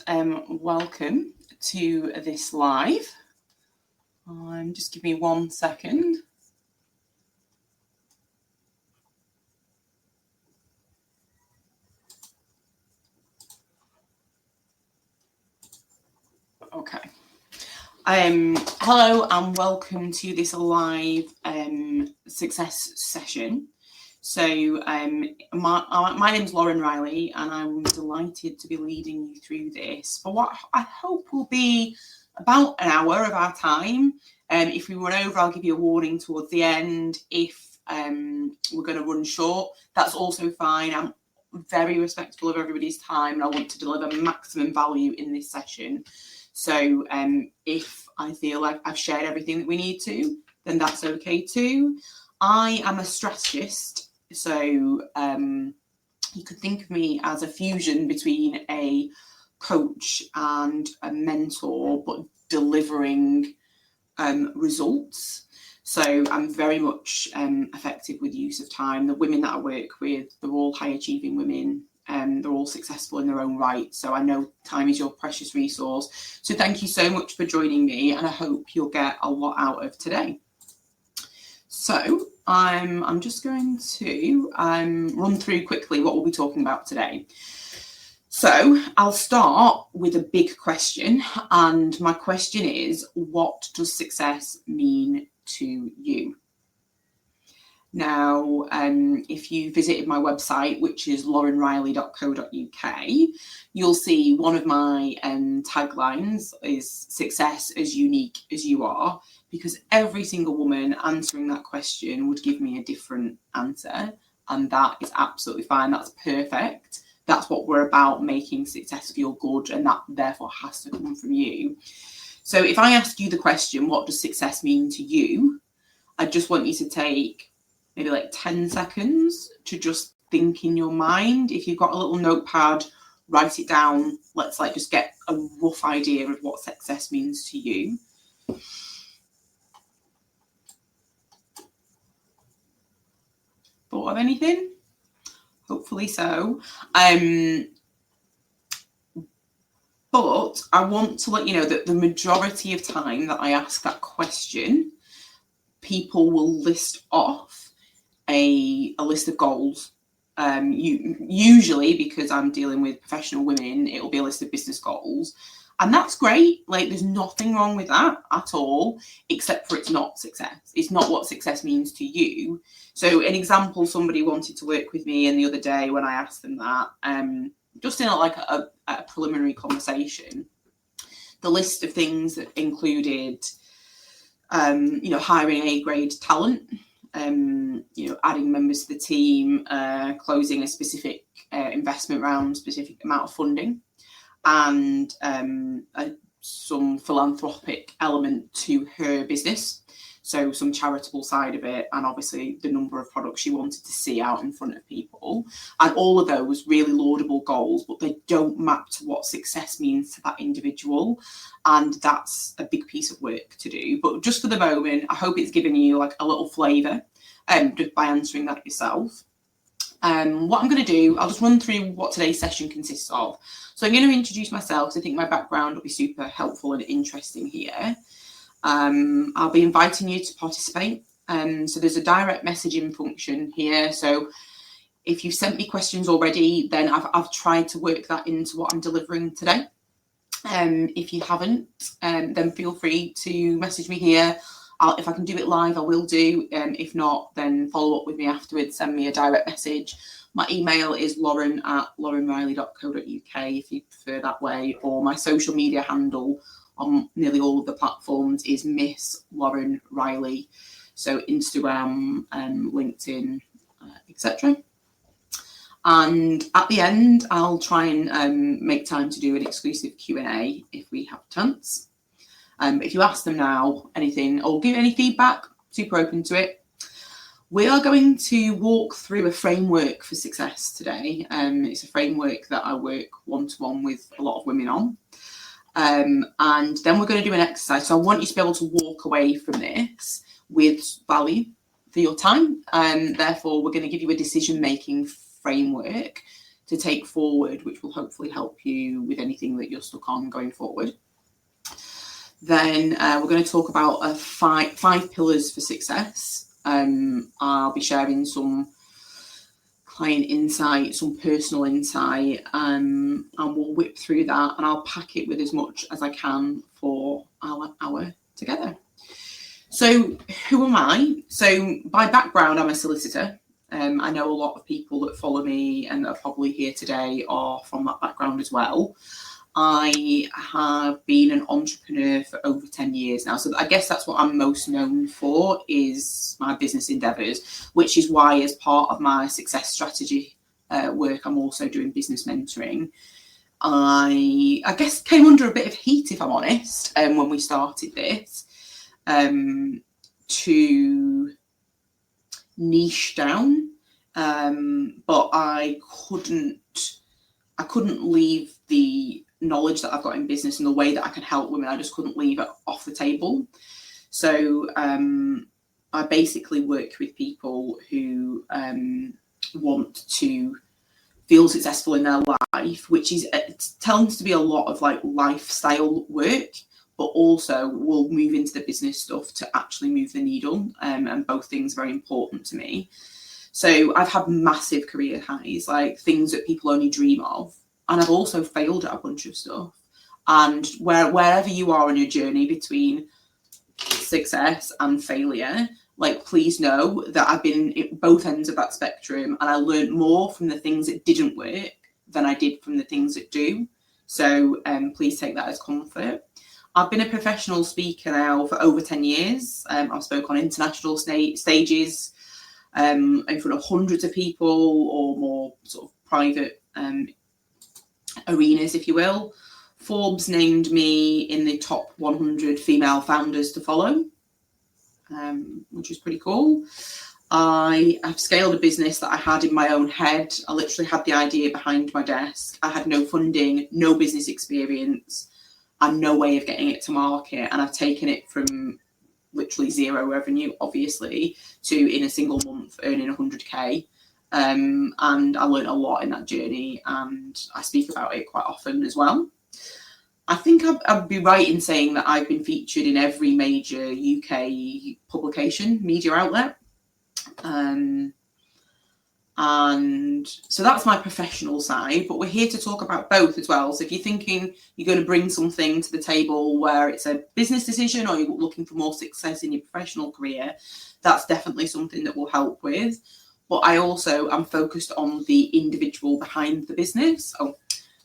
and welcome to this live. Just give me 1 second. Okay. Hello and welcome to this live success session. So my name's Lauren Riley, and I'm delighted to be leading you through this for what I hope will be about an hour of our time. If we run over, I'll give you a warning towards the end. If we're going to run short, that's also fine. I'm very respectful of everybody's time, and I want to deliver maximum value in this session. So if I feel like I've shared everything that we need to, then that's okay too. I am a strategist, so you could think of me as a fusion between a coach and a mentor, but delivering results. So I'm very much effective with use of time. The women that I work with, they're all high achieving women. They're all successful in their own right. So I know time is your precious resource. So thank you so much for joining me, and I hope you'll get a lot out of today. So I'm just going to run through quickly what we'll be talking about today. So I'll start with a big question, and my question is, what does success mean to you? Now, if you visited my website, which is laurenriley.co.uk, you'll see one of my taglines is success as unique as you are, because every single woman answering that question would give me a different answer, and that is absolutely fine. That's perfect. That's what we're about, making success feel good, and that therefore has to come from you. So if I ask you the question, what does success mean to you? I just want you to take maybe like 10 seconds to just think in your mind. If you've got a little notepad, write it down. Let's just get a rough idea of what success means to you. Thought of anything? Hopefully so. But I want to let you know that the majority of time that I ask that question, people will list off a list of goals. Usually, because I'm dealing with professional women, it will be a list of business goals. And that's great. There's nothing wrong with that at all, except for it's not success. It's not what success means to you. So an example, somebody wanted to work with me, and the other day when I asked them that, just in a preliminary conversation, the list of things that included, hiring A-grade talent, adding members to the team, closing a specific investment round, specific amount of funding, and some philanthropic element to her business. So some charitable side of it, and obviously the number of products she wanted to see out in front of people. And all of those really laudable goals, but they don't map to what success means to that individual. And that's a big piece of work to do. But just for the moment, I hope it's given you a little flavour just by answering that yourself. What I'm going to do, I'll just run through what today's session consists of. So I'm going to introduce myself. So I think my background will be super helpful and interesting here. I'll be inviting you to participate. So there's a direct messaging function here. So if you've sent me questions already, then I've tried to work that into what I'm delivering today. If you haven't, then feel free to message me here. If I can do it live, I will do. If not, then follow up with me afterwards. Send me a direct message. My email is lauren@laurenriley.co.uk if you prefer that way, or my social media handle on nearly all of the platforms is Miss Lauren Riley. So Instagram, LinkedIn, etc. And at the end, I'll try and make time to do an exclusive Q&A if we have a chance. If you ask them now anything or give any feedback, super open to it. We are going to walk through a framework for success today. It's a framework that I work one-to-one with a lot of women on. And then we're going to do an exercise. So I want you to be able to walk away from this with value for your time. Therefore, we're going to give you a decision-making framework to take forward, which will hopefully help you with anything that you're stuck on going forward. Then we're going to talk about five pillars for success. I'll be sharing some client insight, some personal insight, and we'll whip through that, and I'll pack it with as much as I can for our hour together. So who am I? So by background, I'm a solicitor. I know a lot of people that follow me and are probably here today are from that background as well. I have been an entrepreneur for over 10 years now. So I guess that's what I'm most known for, is my business endeavours, which is why as part of my success strategy work, I'm also doing business mentoring. I guess came under a bit of heat, if I'm honest, when we started this, to niche down, but I couldn't leave the knowledge that I've got in business and the way that I can help women. I just couldn't leave it off the table. So I basically work with people who want to feel successful in their life, which is tends to be a lot of like lifestyle work, but also will move into the business stuff to actually move the needle, and both things are very important to me. So I've had massive career highs, like things that people only dream of. And I've also failed at a bunch of stuff. And wherever you are on your journey between success and failure, like, please know that I've been at both ends of that spectrum, and I learned more from the things that didn't work than I did from the things that do. So please take that as comfort. I've been a professional speaker now for over 10 years. I've spoken on international stages, in front of hundreds of people, or more sort of private arenas, if you will. Forbes named me in the top 100 female founders to follow, which is pretty cool. I have scaled a business that I had in my own head. I literally had the idea behind my desk. I had no funding, no business experience, and no way of getting it to market. And I've taken it from literally zero revenue, obviously, to in a single month earning 100k. And I learned a lot in that journey, and I speak about it quite often as well. I think I'd be right in saying that I've been featured in every major UK publication, media outlet. And so that's my professional side, but we're here to talk about both as well. So if you're thinking you're going to bring something to the table where it's a business decision, or you're looking for more success in your professional career, that's definitely something that will help with. But I also am focused on the individual behind the business. Oh,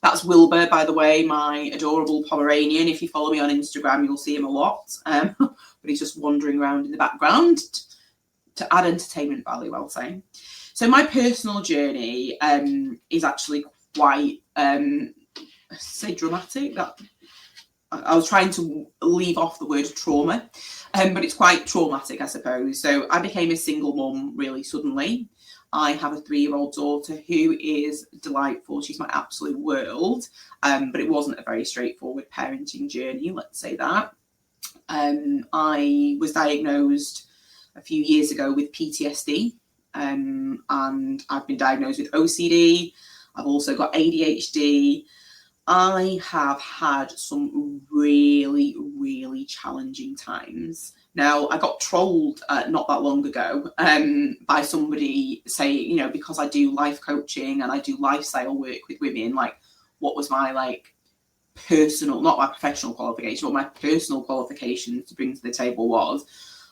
that's Wilbur, by the way, my adorable Pomeranian. If you follow me on Instagram, you'll see him a lot, but he's just wandering around in the background to add entertainment value, I'll say. So my personal journey is actually quite, say, dramatic. That I was trying to leave off the word trauma, but it's quite traumatic, I suppose. So I became a single mum really suddenly. I have a 3-year-old daughter who is delightful. She's my absolute world, but it wasn't a very straightforward parenting journey, let's say that. I was diagnosed a few years ago with PTSD. And I've been diagnosed with OCD. I've also got ADHD. I have had some really, really challenging times. Now, I got trolled not that long ago by somebody saying, you know, because I do life coaching and I do lifestyle work with women, like, what was my, like, personal, not my professional qualification, but my personal qualifications to bring to the table was.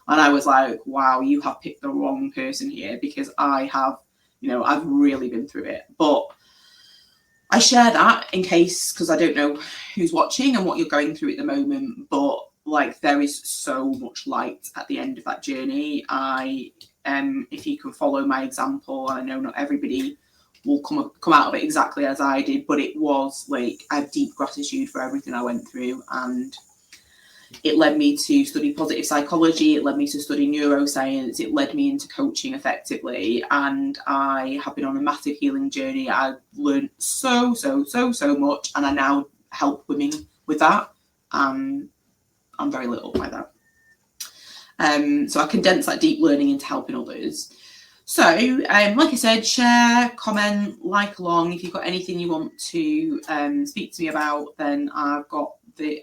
And I was like, wow, you have picked the wrong person here, because I have, you know, I've really been through it. But I share that in case, because I don't know who's watching and what you're going through at the moment. But like, there is so much light at the end of that journey. If you can follow my example, I know not everybody will come out of it exactly as I did, but it was like, I have deep gratitude for everything I went through, and it led me to study positive psychology. It led me to study neuroscience. It led me into coaching effectively. And I have been on a massive healing journey. I've learned so much. And I now help women with that. I'm very lit up by that. So I condense that deep learning into helping others. So, like I said, share, comment, like along. If you've got anything you want to speak to me about, then I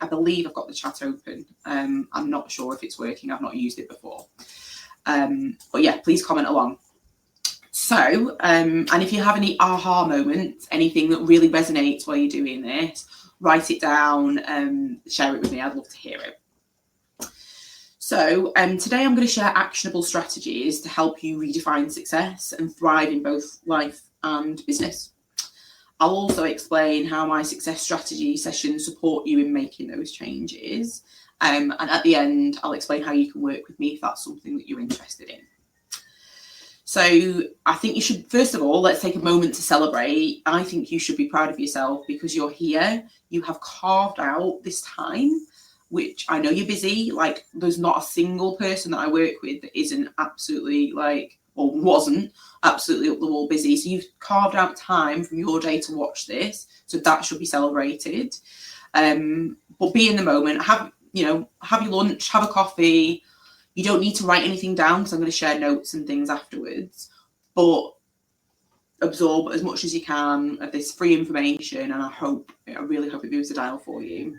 believe I've got the chat open. I'm not sure if it's working. I've not used it before. But yeah, please comment along. So, and if you have any aha moments, anything that really resonates while you're doing this, write it down, share it with me. I'd love to hear it. So today I'm going to share actionable strategies to help you redefine success and thrive in both life and business. I'll also explain how my success strategy sessions support you in making those changes. And at the end, I'll explain how you can work with me if that's something that you're interested in. So I think you should, first of all, let's take a moment to celebrate. I think you should be proud of yourself because you're here. You have carved out this time, which I know you're busy. Like, there's not a single person that I work with that isn't absolutely or wasn't absolutely up the wall busy. So you've carved out time from your day to watch this. So that should be celebrated. But be in the moment, have your lunch, have a coffee. You don't need to write anything down because I'm going to share notes and things afterwards, but absorb as much as you can of this free information. And I really hope it moves the dial for you.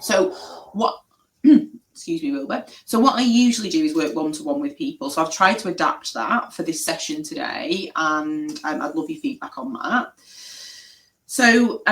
So excuse me, Wilbur. So what I usually do is work one-to-one with people. So I've tried to adapt that for this session today, and I'd love your feedback on that. So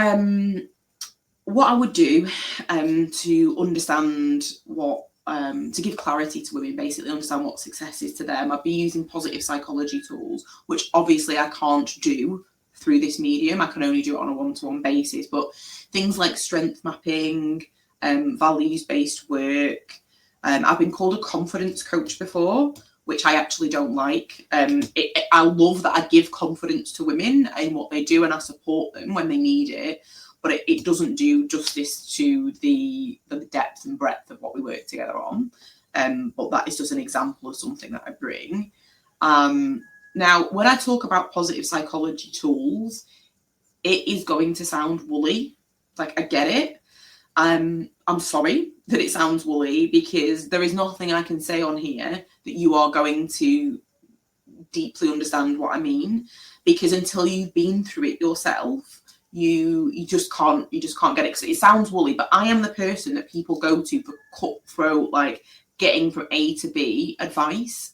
what I would do to understand to give clarity to women, basically understand what success is to them, I'd be using positive psychology tools, which obviously I can't do through this medium. I can only do it on a one-to-one basis, but things like strength mapping, values-based work. I've been called a confidence coach before, which I actually don't like. I love that I give confidence to women in what they do and I support them when they need it, but it doesn't do justice to the depth and breadth of what we work together on. But that is just an example of something that I bring. Now, when I talk about positive psychology tools, it is going to sound woolly. I get it. I'm sorry that it sounds woolly because there is nothing I can say on here that you are going to deeply understand what I mean, because until you've been through it yourself, you just can't get it. Because it sounds woolly, but I am the person that people go to for cutthroat, getting from A to B advice.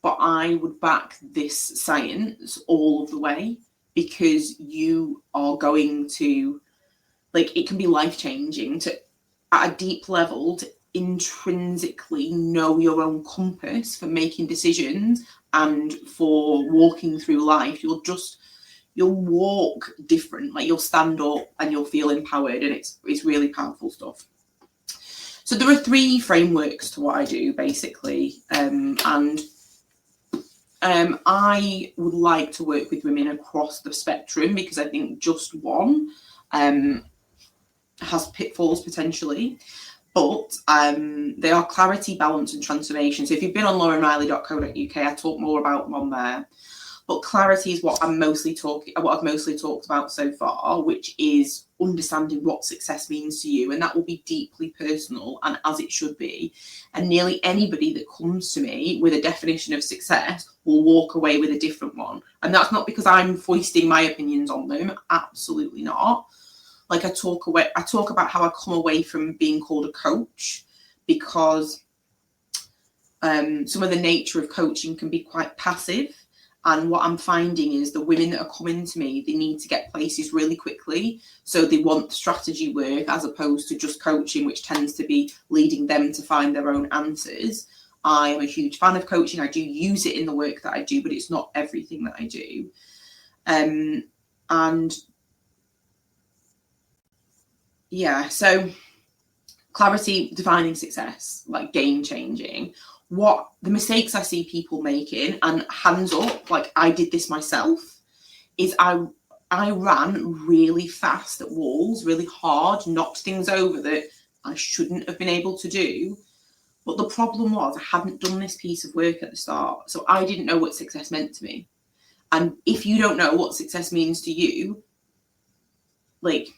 But I would back this science all of the way, because you are going to, it can be life-changing to, at a deep level, to intrinsically know your own compass for making decisions and for walking through life. You'll walk different, you'll stand up and you'll feel empowered, and it's really powerful stuff. So there are 3 frameworks to what I do, basically, and I would like to work with women across the spectrum, because I think just one has pitfalls potentially, but they are clarity, balance and transformation. So if you've been on laurenriley.co.uk, I talk more about them on there. But clarity is what I've mostly talked about so far, which is understanding what success means to you. And that will be deeply personal, and as it should be. And nearly anybody that comes to me with a definition of success will walk away with a different one. And that's not because I'm foisting my opinions on them. Absolutely not. I talk about how I come away from being called a coach, because some of the nature of coaching can be quite passive. And what I'm finding is the women that are coming to me, they need to get places really quickly. So they want strategy work as opposed to just coaching, which tends to be leading them to find their own answers. I am a huge fan of coaching. I do use it in the work that I do, but it's not everything that I do. So clarity, defining success, game changing. What the mistakes I see people making, and hands up, I did this myself, is I ran really fast at walls, really hard, knocked things over that I shouldn't have been able to do. But the problem was I hadn't done this piece of work at the start. So I didn't know what success meant to me. And if you don't know what success means to you, we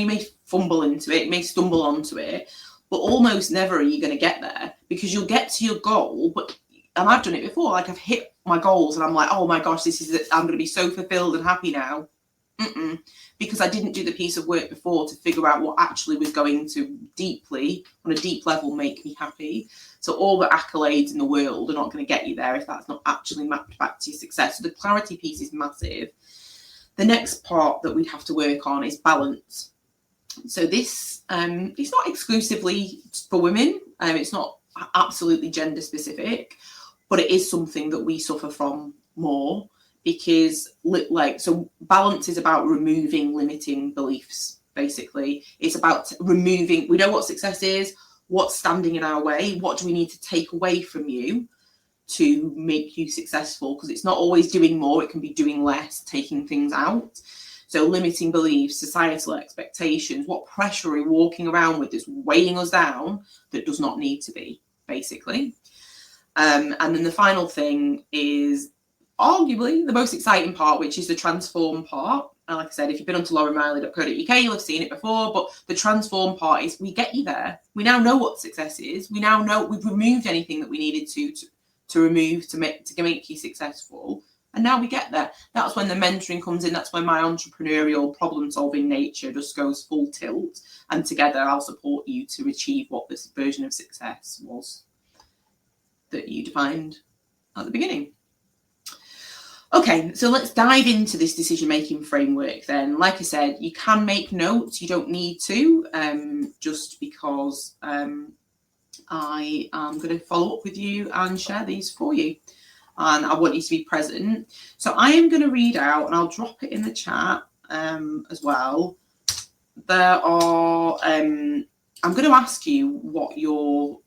may fumble into it, may stumble onto it, but almost never are you going to get there, because you'll get to your goal, but and I've done it before, like I've hit my goals and I'm like, oh my gosh, this is it. I'm going to be so fulfilled and happy now. Because I didn't do the piece of work before to figure out what actually was going to deeply, on a deep level, make me happy. So all the accolades in the world are not going to get you there if that's not actually mapped back to your success. So the clarity piece is massive. The next part that we'd have to work on is balance. So this it's not exclusively for women. It's not absolutely gender specific, but it is something that we suffer from more. Because so balance is about removing limiting beliefs, basically. It's about removing, we know what success is, what's standing in our way, what do we need to take away from you to make you successful, because it's not always doing more, it can be doing less, taking things out. So limiting beliefs, societal expectations, what pressure are we walking around with that's weighing us down that does not need to be, basically. And then the final thing is arguably the most exciting part, which is the transform part. And like I said, if you've been onto laurenriley.co.uk, you'll have seen it before, but the transform part is we get you there. We now know what success is. We now know we've removed anything that we needed to remove to make you successful. And now we get there. That's when the mentoring comes in. That's when my entrepreneurial problem-solving nature just goes full tilt. And together I'll support you to achieve what this version of success was that you defined at the beginning. Okay, so let's dive into this decision-making framework then. Like I said, you can make notes. You don't need to, just because I am going to follow up with you and share these for you. And I want you to be present. So I am going to read out, and I'll drop it in the chat as well. There are, I'm going to ask you what your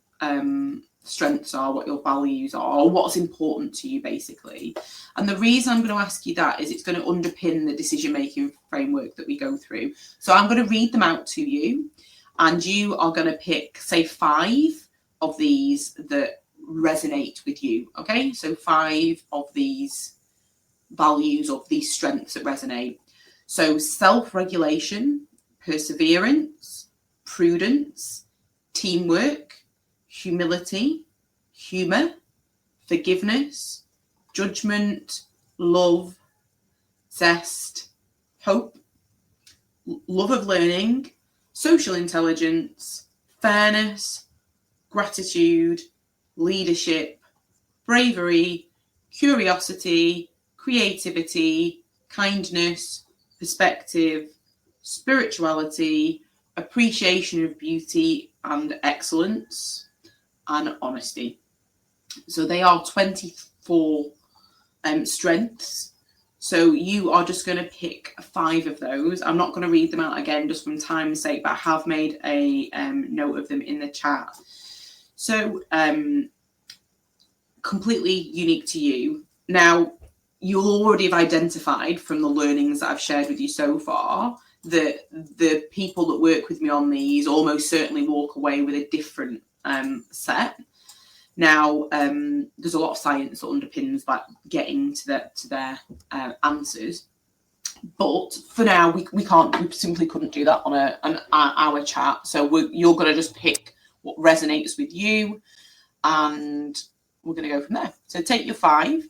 strengths are, what your values are, or what's important to you, basically. And the reason I'm going to ask you that is it's going to underpin the decision-making framework that we go through. So I'm going to read them out to you, and you are going to pick, say, 5 of these that resonate with you. Okay, so 5 of these values, of these strengths that resonate. So self-regulation, perseverance, prudence, teamwork, humility, humour, forgiveness, judgment, love, zest, hope, love of learning, social intelligence, fairness, gratitude, leadership, bravery, curiosity, creativity, kindness, perspective, spirituality, appreciation of beauty and excellence, and honesty. So they are 24 strengths. So you are just going to pick 5 of those. I'm not going to read them out again just from time's sake, but I have made a note of them in the chat. So completely unique to you. Now, you'll already have identified from the learnings that I've shared with you so far that the people that work with me on these almost certainly walk away with a different set. Now, there's a lot of science that underpins that getting to their answers. But for now, we simply couldn't do that on an hour chat. So you're going to just pick what resonates with you, and we're going to go from there. So take your 5.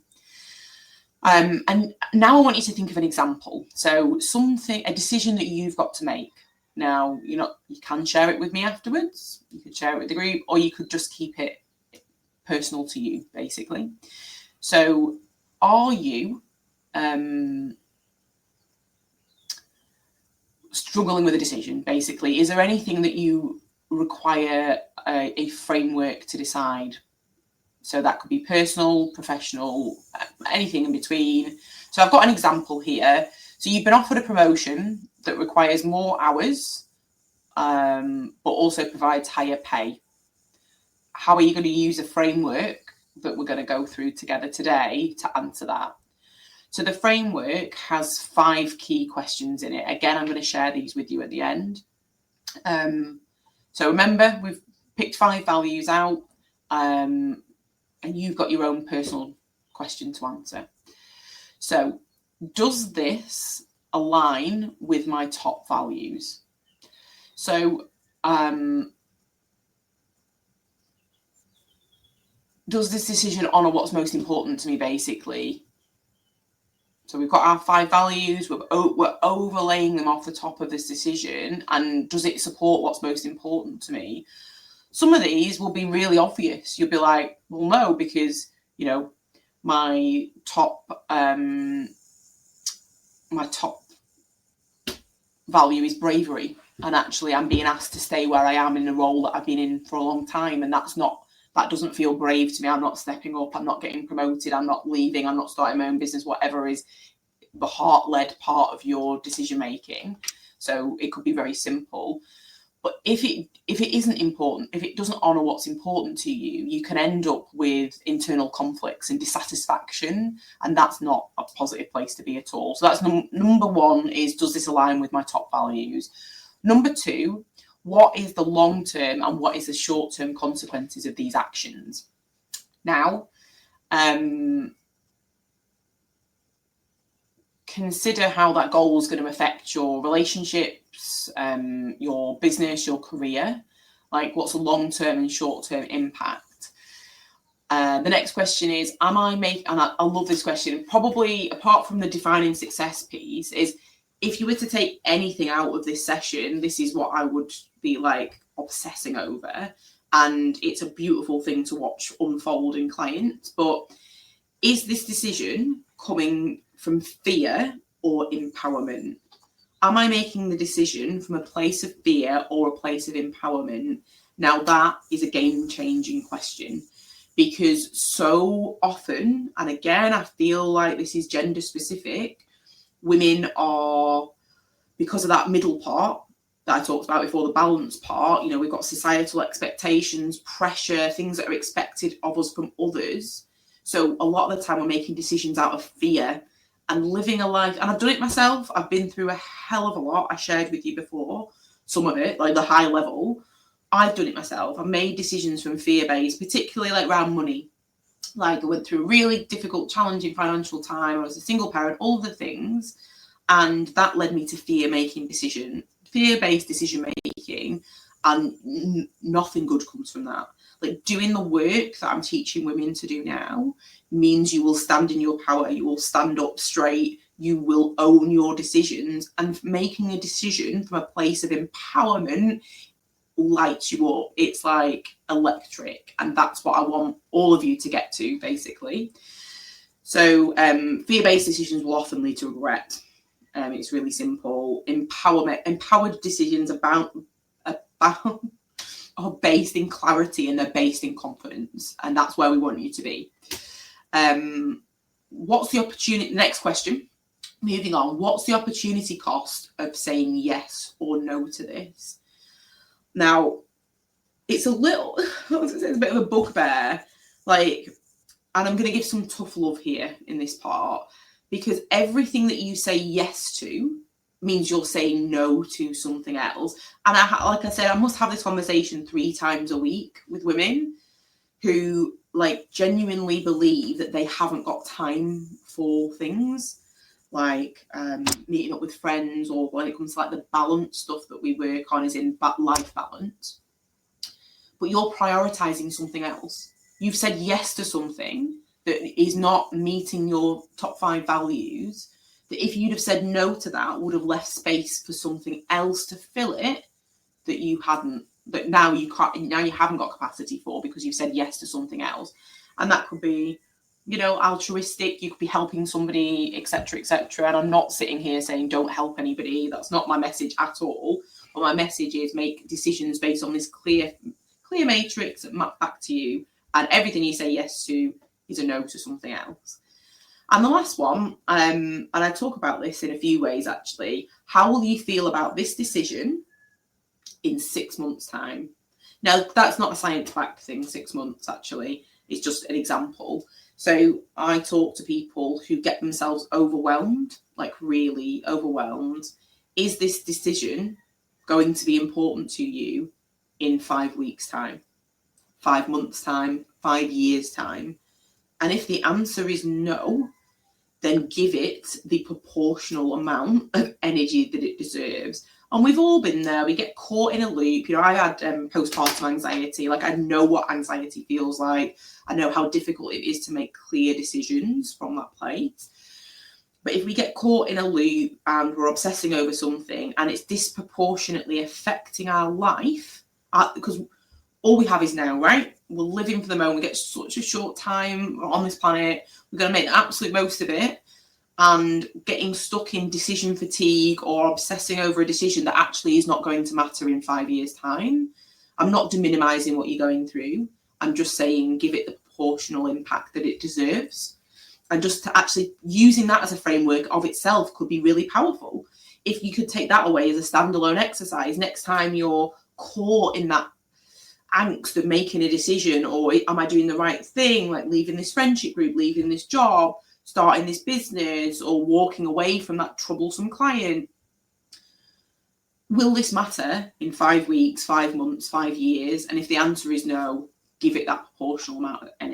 And now I want you to think of an example. So a decision that you've got to make. Now, you can share it with me afterwards. You could share it with the group, or you could just keep it personal to you, basically. So are you struggling with a decision, basically? Is there anything that you require a framework to decide? So that could be personal, professional, anything in between. So I've got an example here. So you've been offered a promotion that requires more hours, but also provides higher pay. How are you going to use a framework that we're going to go through together today to answer that? So the framework has 5 key questions in it. Again, I'm going to share these with you at the end. So remember, we've picked 5 values out, and you've got your own personal question to answer. So does this align with my top values? So does this decision honour what's most important to me, basically? So we've got our 5 values, we're overlaying them off the top of this decision, and does it support what's most important to me? Some of these will be really obvious. You'll be like, well, no, because, you know, my top value is bravery, and actually I'm being asked to stay where I am in a role that I've been in for a long time, and that doesn't feel brave to me. I'm not stepping up, I'm not getting promoted, I'm not leaving, I'm not starting my own business, whatever is the heart-led part of your decision making. So it could be very simple. But if it isn't important, if it doesn't honour what's important to you, you can end up with internal conflicts and dissatisfaction, and that's not a positive place to be at all. So that's number 1 is, does this align with my top values? Number 2, what is the long-term and what is the short-term consequences of these actions? Now, consider how that goal is going to affect your relationships, your business, your career. Like, what's the long-term and short-term impact? The next question is, and I love this question, probably apart from the defining success piece, is if you were to take anything out of this session, this is what I would be like obsessing over. And it's a beautiful thing to watch unfold in clients. But is this decision coming from fear or empowerment? Am I making the decision from a place of fear or a place of empowerment? Now, that is a game-changing question, because so often, and again, I feel like this is gender specific, women are, because of that middle part that I talked about before, the balance part, you know, we've got societal expectations, pressure, things that are expected of us from others. So a lot of the time we're making decisions out of fear and living a life, and I've done it myself. I've been through a hell of a lot. I shared with you before some of it, like the high level. I've done it myself. I've made decisions from fear-based, particularly like around money. Like, I went through a really difficult, challenging financial time. I was a single parent, all the things. And that led me to fear-based decision making. And nothing good comes from that. Like, doing the work that I'm teaching women to do now means you will stand in your power. You will stand up straight. You will own your decisions. And making a decision from a place of empowerment lights you up. It's like electric, and that's what I want all of you to get to, basically. So fear-based decisions will often lead to regret. It's really simple. Empowered decisions are based in clarity, and they're based in confidence, and that's where we want you to be. What's the opportunity? Next question. Moving on. What's the opportunity cost of saying yes or no to this? Now, it's a bit of a bugbear, like, and I'm going to give some tough love here in this part, because everything that you say yes to means you're saying no to something else. And like I said, I must have this conversation 3 times a week with women who like genuinely believe that they haven't got time for things like meeting up with friends, or when it comes to like the balance stuff that we work on is in life balance, but you're prioritizing something else. You've said yes to something that is not meeting your top 5 values, that if you'd have said no to that, would have left space for something else to fill it that you hadn't, that now you haven't got capacity for, because you've said yes to something else. And that could be, you know, altruistic, you could be helping somebody, etc., etc. And I'm not sitting here saying don't help anybody. That's not my message at all. But my message is make decisions based on this clear matrix that map back to you, and everything you say yes to is a no to something else. And the last one, and I talk about this in a few ways actually, how will you feel about this decision in 6 months' time? Now, that's not a science-backed thing, 6 months actually. It's just an example. So I talk to people who get themselves overwhelmed, like really overwhelmed. Is this decision going to be important to you in 5 weeks' time, 5 months' time, 5 years' time? And if the answer is no, then give it the proportional amount of energy that it deserves. And we've all been there. We get caught in a loop. You know, I had postpartum anxiety. Like, I know what anxiety feels like. I know how difficult it is to make clear decisions from that place. But if we get caught in a loop and we're obsessing over something and it's disproportionately affecting our life, because all we have is now, right? We're living for the moment. We get such a short time on this planet. We're going to make the absolute most of it. And getting stuck in decision fatigue or obsessing over a decision that actually is not going to matter in 5 years' time. I'm not deminimizing what you're going through. I'm just saying give it the proportional impact that it deserves. And just to actually using that as a framework of itself could be really powerful. If you could take that away as a standalone exercise, next time you're caught in that angst of making a decision, or am I doing the right thing, like leaving this friendship group, leaving this job, starting this business, or walking away from that troublesome client, will this matter in 5 weeks, 5 months, 5 years? And if the answer is no, give it that proportional amount of energy.